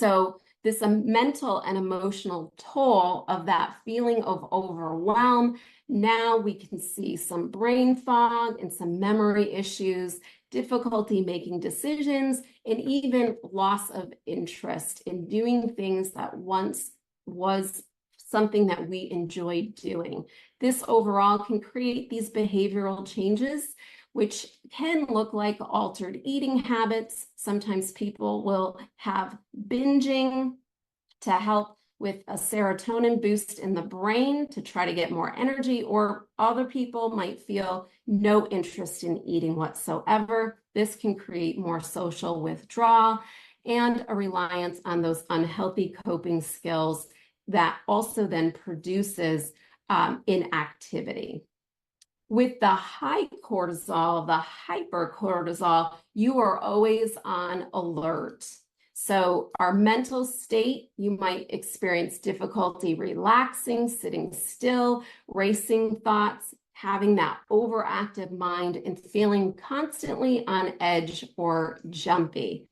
So this mental and emotional toll of that feeling of overwhelm, now we can see some brain fog and some memory issues, difficulty making decisions, and even loss of interest in doing things that once was something that we enjoyed doing. This overall can create these behavioral changes, which can look like altered eating habits. Sometimes people will have binging to help with a serotonin boost in the brain to try to get more energy, or other people might feel no interest in eating whatsoever. This can create more social withdrawal and a reliance on those unhealthy coping skills that also then produces inactivity. With the high cortisol, the hypercortisol, you are always on alert. So our mental state, you might experience difficulty relaxing, sitting still, racing thoughts, having that overactive mind, and feeling constantly on edge or jumpy.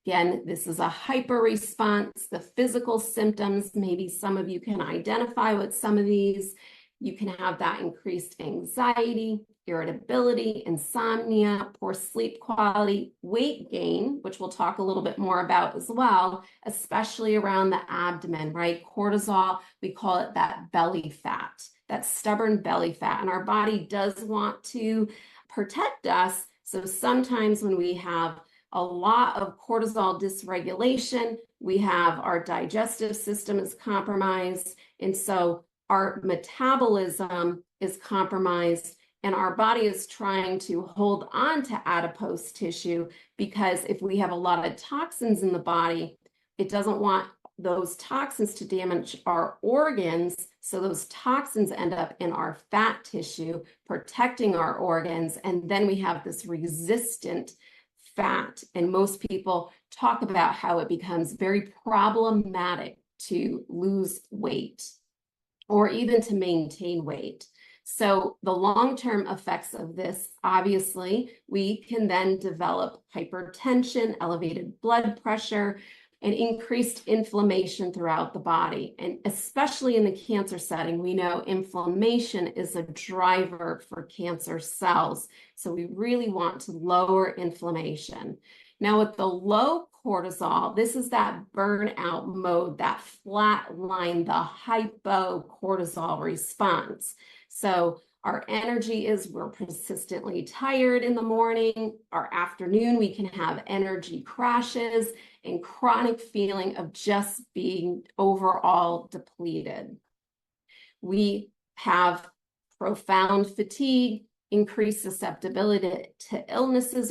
Again, this is a hyper response. The physical symptoms, maybe some of you can identify with some of these. You can have that increased anxiety, irritability, insomnia, poor sleep quality, weight gain, which we'll talk a little bit more about as well, especially around the abdomen, right? Cortisol, we call it that belly fat, that stubborn belly fat. And our body does want to protect us. So sometimes when we have a lot of cortisol dysregulation, we have our digestive system is compromised. And so our metabolism is compromised, and our body is trying to hold on to adipose tissue, because if we have a lot of toxins in the body, it doesn't want those toxins to damage our organs. So those toxins end up in our fat tissue, protecting our organs. And then we have this resistant fat. And most people talk about how it becomes very problematic to lose weight or even to maintain weight. So the long-term effects of this, obviously, we can then develop hypertension, elevated blood pressure, and increased inflammation throughout the body. And especially in the cancer setting, we know inflammation is a driver for cancer cells. So we really want to lower inflammation. Now with the low cortisol, this is that burnout mode, that flat line, the hypocortisol response. So our energy is, we're persistently tired in the morning. Our afternoon, we can have energy crashes and chronic feeling of just being overall depleted. We have profound fatigue, increased susceptibility to illnesses